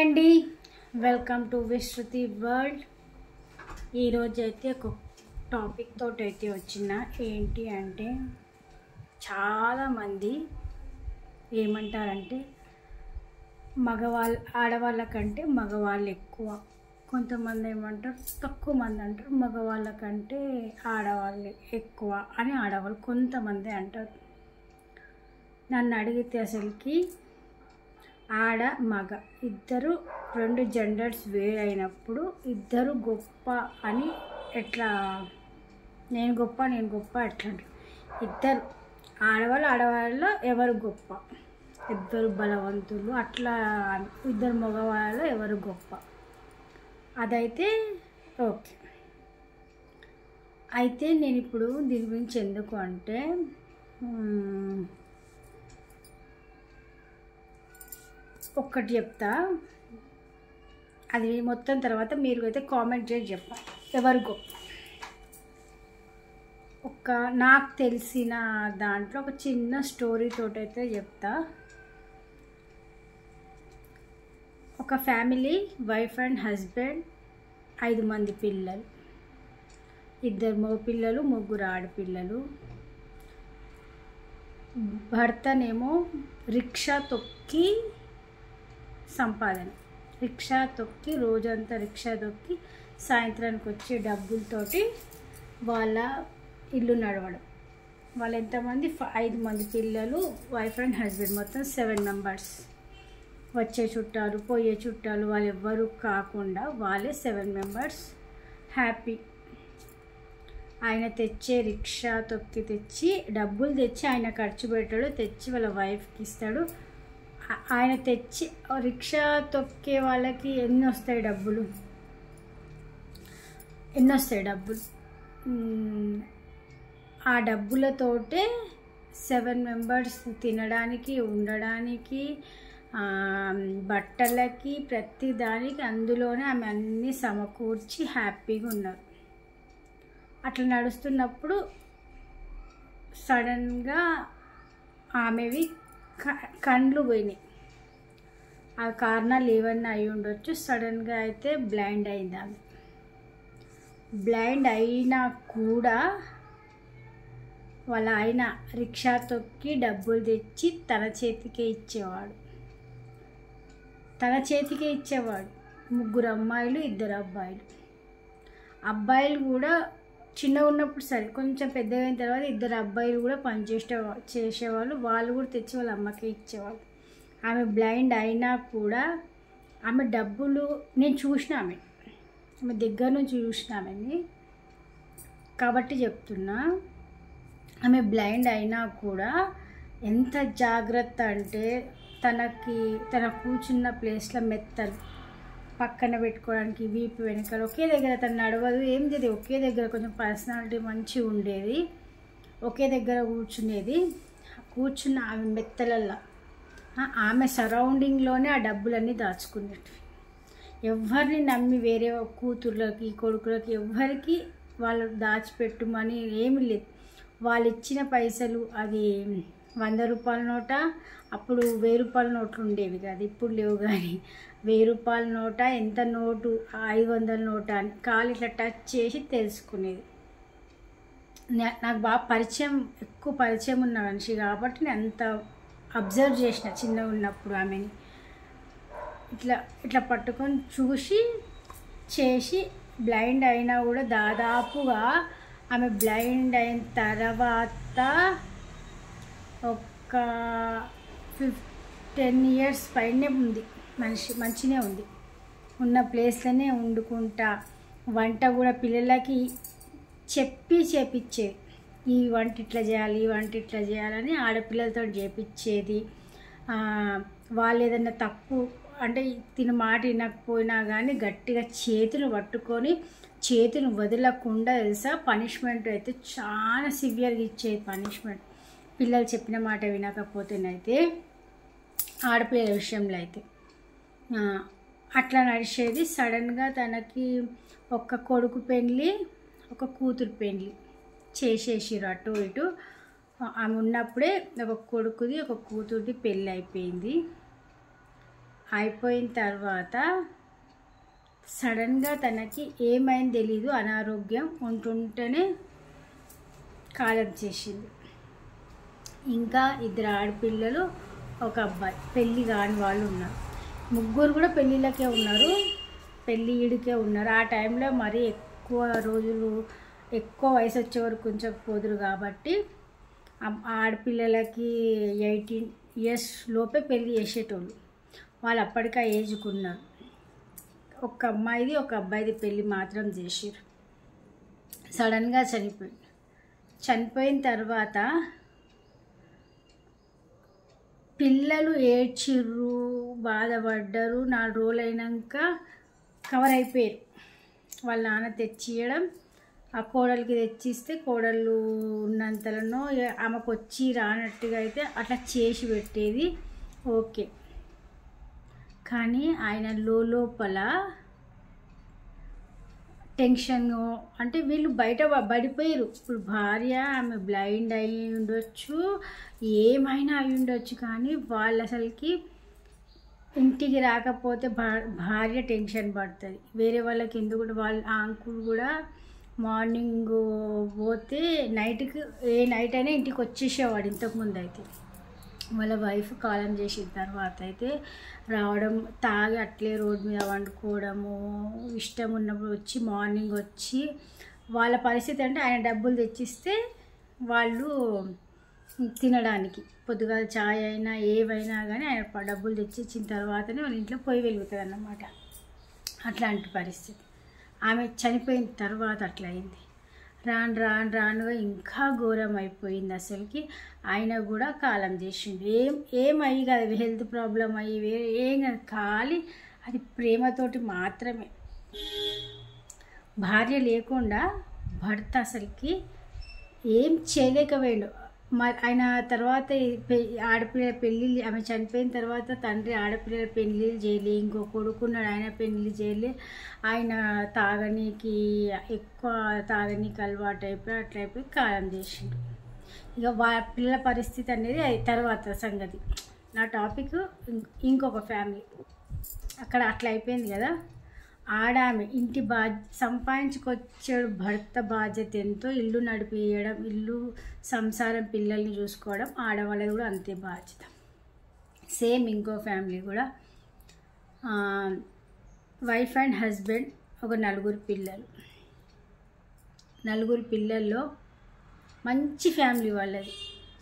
అండి, welcome to Vishruti world. ఈరోజు అయితే ఒక టాపిక్ తోటి అయితే వచ్చిన ఏంటి అంటే చాలామంది ఏమంటారంటే ఆడవాళ్ళ కంటే మగవాళ్ళు ఎక్కువ, కొంతమంది ఏమంటారు తక్కువ మంది అంటారు మగవాళ్ళ కంటే ఆడవాళ్ళు ఎక్కువ అని ఆడవాళ్ళు కొంతమంది అంటారు. నన్ను అడిగితే అసలుకి ఆడ మగ ఇద్దరు రెండు జెండర్స్ వేరైనప్పుడు ఇద్దరు గొప్ప అని ఎట్లా, నేను గొప్ప ఎట్లా ఇద్దరు ఆడవాళ్ళు ఎవరు గొప్ప, ఇద్దరు బలవంతులు అట్లా, ఇద్దరు మగవాళ్ళు ఎవరు గొప్ప, అదైతే ఓకే. అయితే నేను ఇప్పుడు దీని గురించి ఎందుకు అంటే ఒక్కటి చెప్తా, అది మొత్తం తర్వాత మీరు అయితే కామెంట్ చేసి చెప్పాలి ఎవరు గొప్ప. నాకు తెలిసిన దాంట్లో ఒక చిన్న స్టోరీ తోటైతే చెప్తా. ఒక ఫ్యామిలీ, వైఫ్ అండ్ హస్బెండ్, 5 మంది పిల్లలు, 2 మగ పిల్లలు 3 ఆడపిల్లలు. భర్తనేమో రిక్షా తొక్కి సంపాదన, రిక్షా తొక్కి రోజంతా రిక్షా తొక్కి సాయంత్రానికి వచ్చే డబ్బులతోటి వాళ్ళ ఇల్లు నడవడం. వాళ్ళు ఎంతమంది 5 మంది పిల్లలు, వైఫ్ అండ్ హస్బెండ్, మొత్తం 7 మెంబర్స్. వచ్చే చుట్టాలు పోయే చుట్టాలు వాళ్ళు ఎవ్వరూ కాకుండా వాళ్ళే 7 మెంబర్స్ హ్యాపీ. ఆయన తెచ్చే రిక్షా తొక్కి తెచ్చి డబ్బులు తెచ్చి ఆయన ఖర్చు పెట్టాడు, తెచ్చి వాళ్ళ వైఫ్కి ఇస్తాడు. ఆయన తెచ్చి రిక్షా తొక్కే వాళ్ళకి ఎన్ని వస్తాయి డబ్బులు, ఆ డబ్బులతోటే 7 మెంబర్స్ తినడానికి, ఉండడానికి, బట్టలకి, ప్రతి దానికి అందులోనే ఆమె అన్నీ సమకూర్చి హ్యాపీగా ఉన్నారు. అట్లా నడుస్తున్నప్పుడు సడన్గా ఆమెవి కండ్లు పోయినాయి. ఆ కారణాలు ఏమన్నా అయి ఉండొచ్చు. సడన్గా అయితే బ్లైండ్ అయింది ఆమె. బ్లైండ్ అయినా కూడా వాళ్ళ ఆయన రిక్షా తొక్కి డబ్బులు తెచ్చి తన చేతికే ఇచ్చేవాడు. 3 అమ్మాయిలు 2 అబ్బాయిలు. అబ్బాయిలు కూడా చిన్నగా ఉన్నప్పుడు సరే, కొంచెం పెద్దగా అయిన తర్వాత 2 అబ్బాయిలు కూడా చేసేవాళ్ళు. వాళ్ళు కూడా తెచ్చి వాళ్ళ అమ్మకే ఇచ్చేవాళ్ళు. ఆమె బ్లైండ్ అయినా కూడా ఆమె డబ్బులు, నేను చూసిన ఆమె దగ్గర నుంచి చూసిన ఆమెని కాబట్టి చెప్తున్నా. ఆమె బ్లైండ్ అయినా కూడా ఎంత జాగ్రత్త అంటే తన కూర్చున్న ప్లేస్లో మెత్తలు పక్కన పెట్టుకోవడానికి, వీపు వెనకాల ఒకే దగ్గర తను నడవదు, ఏం చేది ఒకే దగ్గర, కొంచెం పర్సనాలిటీ మంచిగా ఉండేది, ఒకే దగ్గర కూర్చున్న ఆమె మెత్తలల్లో ఆమె సరౌండింగ్లోనే ఆ డబ్బులన్నీ దాచుకునేటివి. ఎవరిని నమ్మి వేరే కూతుర్లకి కొడుకులకి ఎవ్వరికి వాళ్ళు దాచిపెట్టుమని ఏమి లేదు. వాళ్ళు ఇచ్చిన పైసలు, అది 100 రూపాయల నోట, అప్పుడు 1000 రూపాయల నోట్లు ఉండేవి కాదు, ఇప్పుడు లేవు. కానీ 1000 రూపాయల నోట, ఎంత నోటు, 500 నోట అని కాలు ఇట్లా టచ్ చేసి తెలుసుకునేది. నాకు బాగా ఎక్కువ పరిచయం ఉన్న మనిషి కాబట్టి నేను అంత అబ్జర్వ్ చేసిన చిన్నగా ఉన్నప్పుడు ఆమెని. ఇట్లా పట్టుకొని చేసి బ్లైండ్ అయినా కూడా దాదాపుగా ఆమె బ్లైండ్ అయిన తర్వాత ఒక 10 ఇయర్స్ పైనే ఉంది మనిషి, మంచినే ఉంది. ఉన్న ప్లేస్లోనే వండుకుంటా, వంట కూడా పిల్లలకి చేపించేది. ఈ వంట ఇట్లా చేయాలి, ఈ వంట ఇట్లా చేయాలని ఆడపిల్లలతో చేపించేది. వాళ్ళు ఏదన్నా తప్పు అంటే తిన మాట వినకపోయినా కానీ గట్టిగా చేతులు పట్టుకొని చేతులు వదలకుండా, తెలుసా, పనిష్మెంట్ అయితే చాలా సివియర్గా ఇచ్చేది పనిష్మెంట్. పిల్లలు చెప్పిన మాట వినకపోతేనైతే, ఆడపిల్లల విషయంలో అయితే అట్లా నడిచేది. సడన్గా తనకి ఒక కొడుకు పెళ్ళి, ఒక కూతురు పెళ్ళి చేసేసిరు. అటు ఇటు ఆమె ఉన్నప్పుడే ఒక కొడుకుది ఒక కూతురుది పెళ్ళి అయిపోయింది. అయిపోయిన తర్వాత సడన్గా తనకి ఏమైంది తెలీదు, అనారోగ్యం ఉంటుంటేనే కాలం చేసింది. ఇంకా 2 ఆడపిల్లలు, 1 అబ్బాయి, పెళ్ళి కాని వాళ్ళు ఉన్నారు. 3 కూడా పెళ్ళిళ్ళకే ఉన్నారు, పెళ్ళి ఈడికే ఉన్నారు. ఆ టైంలో మరీ ఎక్కువ రోజులు, ఎక్కువ వయసు వచ్చే వరకు కొంచెం పోదురు కాబట్టి ఆడపిల్లలకి 18 ఇయర్స్ లోపే పెళ్ళి చేసేటోళ్ళు. వాళ్ళు అప్పటికే ఏజ్కున్నారు. 1 అమ్మాయిది 1 అబ్బాయిది పెళ్ళి మాత్రం చేసారు. సడన్గా చనిపోయిన తర్వాత పిల్లలు ఏడ్చిర్రు, బాధపడ్డారు. 4 రోజులు అయినాక కవర్ అయిపోయారు. వాళ్ళ నాన్న తెచ్చియడం, ఆ కోడలికి తెచ్చిస్తే కోడళ్ళు ఉన్నంతలో ఆమెకు వచ్చి రానట్టుగా అయితే అట్లా చేసి పెట్టేది. ఓకే, కానీ ఆయన లోపల టెన్షన్, అంటే వీళ్ళు బయట పడిపోయారు. ఇప్పుడు భార్య ఆమె బ్లైండ్ అయి ఉండొచ్చు, ఏమైనా అయి ఉండొచ్చు, కానీ వాళ్ళు అసలుకి ఇంటికి రాకపోతే భార్య టెన్షన్ పడుతుంది. వేరే వాళ్ళకి ఎందుకు, వాళ్ళ అంకుల్ కూడా మార్నింగ్ పోతే నైట్ అయినా ఇంటికి వచ్చేసేవాడు. ఇంతకుముందు అయితే వాళ్ళ వైఫ్ కాలం చేసిన తర్వాత అయితే రావడం, తాగి అట్లే రోడ్డు మీద వండుకోవడము, ఇష్టం ఉన్నప్పుడు వచ్చి మార్నింగ్ వచ్చి వాళ్ళ పరిస్థితి అంటే ఆయన డబ్బులు తెచ్చిస్తే వాళ్ళు తినడానికి పొద్దుగాల చాయ్ అయినా ఏవైనా కానీ ఆయన డబ్బులు తెచ్చిచ్చిన తర్వాతనే వాళ్ళ ఇంట్లో పొయ్యి వెలుగుతుంది అన్నమాట. అట్లాంటి పరిస్థితి. ఆమె చనిపోయిన తర్వాత అట్లయింది. రానుగా ఇంకా ఘోరం అయిపోయింది. అసలుకి ఆయన కూడా కాలం చేసిండు. ఏమయ్యి కాదు, హెల్త్ ప్రాబ్లం అయ్యి ఏం కాదు, ఖాళీ అది ప్రేమతోటి మాత్రమే. భార్య లేకుండా భర్త అసలుకి ఏం చేయలేకపోయాడు. ఆయన తర్వాత ఆడపిల్లల పెళ్ళిళ్ళు, ఆమె చనిపోయిన తర్వాత తండ్రి ఆడపిల్లల పెళ్ళిళ్ళు చేయలే, ఇంకో కొడుకున్నాడు, ఆయన పెళ్ళిళ్ళు చేయలే. ఆయన ఎక్కువ తాగనీకి అలవాటు అయిపోయి అట్లయిపోయి కాలం చేసిండు. ఇక పిల్లల పరిస్థితి అనేది తర్వాత సంగతి. నా టాపిక్ ఇంకొక ఫ్యామిలీ. అక్కడ అట్లా అయిపోయింది కదా. ఆడామె ఇంటి సంపాదించుకొచ్చాడు భర్త బాధ్యత ఎంతో, ఇల్లు నడిపియడం, ఇల్లు సంసారం పిల్లల్ని చూసుకోవడం ఆడవాళ్ళది కూడా అంతే బాధ్యత. సేమ్ ఇంకో ఫ్యామిలీ కూడా వైఫ్ అండ్ హస్బెండ్, ఒక 4 పిల్లలు. 4 పిల్లల్లో మంచి ఫ్యామిలీ వాళ్ళది,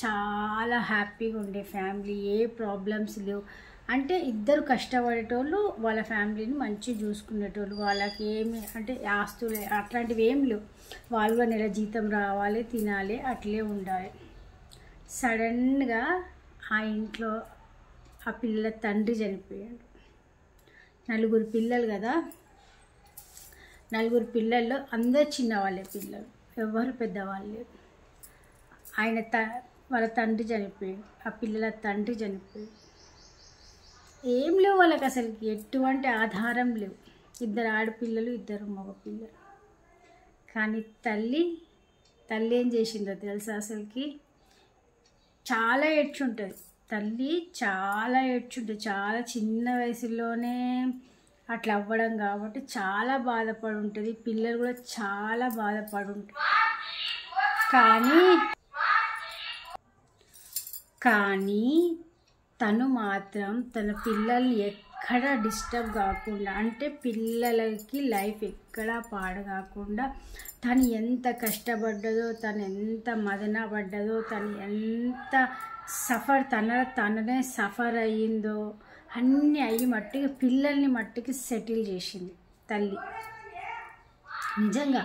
చాలా హ్యాపీగా ఉండే ఫ్యామిలీ, ఏ ప్రాబ్లమ్స్ లేవు. అంటే ఇద్దరు కష్టపడేటోళ్ళు, వాళ్ళ ఫ్యామిలీని మంచిగా చూసుకునేటోళ్ళు. వాళ్ళకి ఏమి అంటే ఆస్తులు అట్లాంటివి ఏం లేవు. వాళ్ళు నెల జీతం రావాలి, తినాలి, అట్లే ఉండాలి. సడన్గా ఆ ఇంట్లో ఆ పిల్లల తండ్రి చనిపోయాడు. 4 పిల్లలు కదా. 4 పిల్లల్లో అందరు చిన్నవాళ్ళే పిల్లలు, ఎవరు పెద్దవాళ్ళు లేరు. వాళ్ళ తండ్రి చనిపోయాడు, ఆ పిల్లల తండ్రి చనిపోయాడు. ఏం లేవు వాళ్ళకి, అసలుకి ఎటువంటి ఆధారం లేవు. 2 ఆడపిల్లలు, 2 మగపిల్లలు. కానీ తల్లి ఏం చేసిందో తెలుసా? అసలుకి చాలా ఏడ్చుంటుంది తల్లి, చాలా ఏడ్చుంటుంది. చాలా చిన్న వయసులోనే అట్లా అవ్వడం కాబట్టి చాలా బాధపడి ఉంటుంది. పిల్లలు కూడా చాలా బాధపడి ఉంటారు. కానీ తను మాత్రం తన పిల్లల్ని ఎక్కడ డిస్టర్బ్ కాకుండా, అంటే పిల్లలకి లైఫ్ ఎక్కడా పాడు కాకుండా, తను ఎంత కష్టపడ్డదో, తను ఎంత మదన పడ్డదో, తను ఎంత తననే సఫర్ అయ్యిందో అన్నీ అయ్యి మట్టికి పిల్లల్ని మట్టికి సెటిల్ చేసింది తల్లి. నిజంగా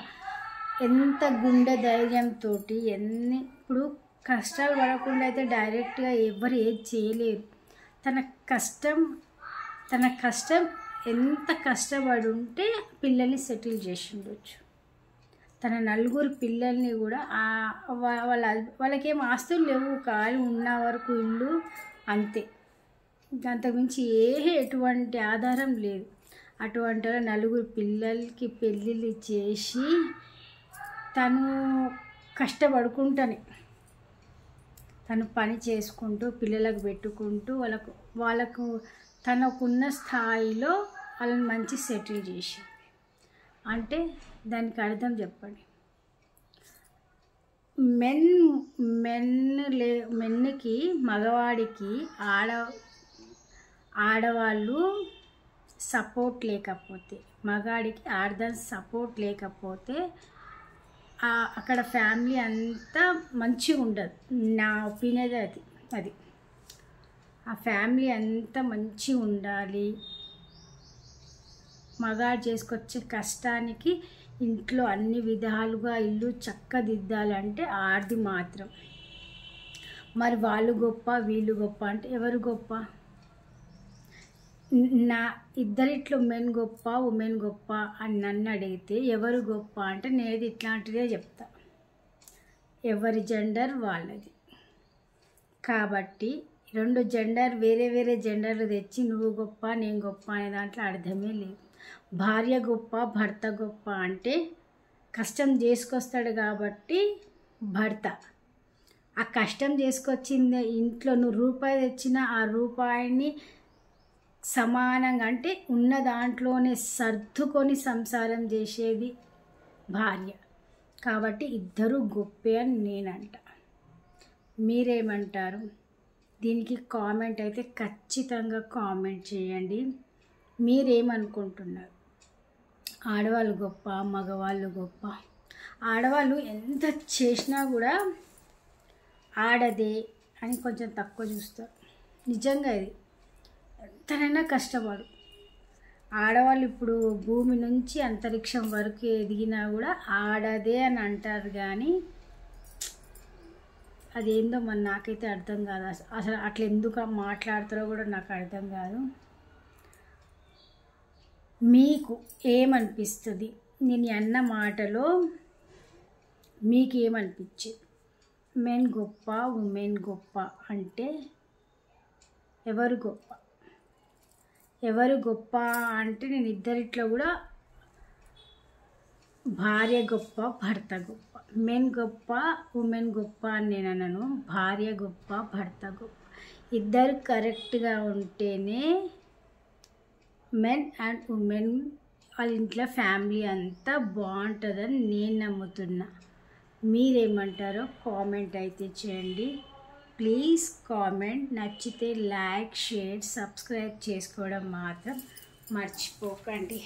ఎంత గుండె ధైర్యంతో ఇప్పుడు కష్టాలు పడకుండా అయితే డైరెక్ట్గా ఎవరు ఏది చేయలేరు. తన కష్టం ఎంత కష్టపడి ఉంటే పిల్లల్ని సెటిల్ చేసి ఉండొచ్చు. తన 4 పిల్లల్ని కూడా వాళ్ళకేం ఆస్తులు లేవు, కానీ ఉన్న వరకు ఇల్లు అంతే, అంతకుమించి ఎటువంటి ఆధారం లేదు. అటువంటి 4 పిల్లలకి పెళ్ళిళ్ళు చేసి తను కష్టపడుకుంటానే, తను పని చేసుకుంటూ పిల్లలకు పెట్టుకుంటూ వాళ్ళకు తనకున్న స్థాయిలో వాళ్ళని మంచి సెటిల్ చేసి, అంటే దానికి అర్థం చెప్పండి. మెన్కి మగవాడికి ఆడవాళ్ళు సపోర్ట్ లేకపోతే, మగాడికి ఆడదాని సపోర్ట్ లేకపోతే అక్కడ ఫ్యామిలీ అంతా మంచిగా ఉండదు. నా ఒపీనియన్ అది ఆ ఫ్యామిలీ అంతా మంచిగా ఉండాలి. మగాడు చేసుకొచ్చే కష్టానికి ఇంట్లో అన్ని విధాలుగా ఇల్లు చక్కదిద్దాలంటే ఆడది మాత్రం. మరి వాళ్ళు గొప్ప వీళ్ళు గొప్ప అంటే ఎవరు గొప్ప? నా ఇద్దరిట్లో మెన్ గొప్ప ఉమెన్ గొప్ప అని నన్ను అడిగితే ఎవరు గొప్ప అంటే నేను ఇట్లాంటిదే చెప్తా. ఎవరి జెండర్ వాళ్ళది. కాబట్టి రెండు జెండర్ వేరే వేరే జెండర్లు తెచ్చి నువ్వు గొప్ప నేను గొప్ప అనే దాంట్లో అర్థమే లేదు. భార్య గొప్ప భర్త గొప్ప అంటే కష్టం చేసుకొస్తాడు కాబట్టి భర్త. ఆ కష్టం చేసుకొచ్చింది ఇంట్లో నువ్వు రూపాయి తెచ్చిన ఆ రూపాయిని సమానంగా అంటే ఉన్న దాంట్లోనే సర్దుకొని సంసారం చేసేది భార్య. కాబట్టి ఇద్దరు గొప్పే అని నేనంట. మీరేమంటారు? దీనికి కామెంట్ అయితే ఖచ్చితంగా కామెంట్ చేయండి. మీరేమనుకుంటున్నారు? ఆడవాళ్ళు గొప్ప మగవాళ్ళు గొప్ప? ఆడవాళ్ళు ఎంత చేసినా కూడా ఆడదే అని కొంచెం తక్కువ చూస్తారు. నిజంగా ఇది ఎంతనైనా కష్టపడు. ఆడవాళ్ళు ఇప్పుడు భూమి నుంచి అంతరిక్షం వరకు ఎదిగినా కూడా ఆడదే అని అంటారు, కానీ అదేందో మరి నాకైతే అర్థం కాదు. అసలు అట్లా ఎందుకు మాట్లాడతారో కూడా నాకు అర్థం కాదు. మీకు ఏమనిపిస్తుంది? నేను అన్న మాటలో మీకు ఏమనిపించింది? మెన్ గొప్ప ఉమెన్ గొప్ప అంటే ఎవరు గొప్ప? ఎవరు గొప్ప అంటే నేను ఇద్దరిట్లో కూడా భార్య గొప్ప భర్త గొప్ప. మెన్ గొప్ప ఉమెన్ గొప్ప అని నేను అన్నాను. భార్య గొప్ప భర్త గొప్ప. ఇద్దరు కరెక్ట్గా ఉంటేనే మెన్ అండ్ ఉమెన్ వాళ్ళ ఇంట్లో ఫ్యామిలీ అంతా బాగుంటుందని నేను నమ్ముతున్నా. మీరేమంటారో కామెంట్ అయితే చేయండి. Please comment. నచ్చితే లైక్ షేర్ సబ్స్క్రైబ్ చేసుకోవడం మాత్రం మర్చిపోకండి.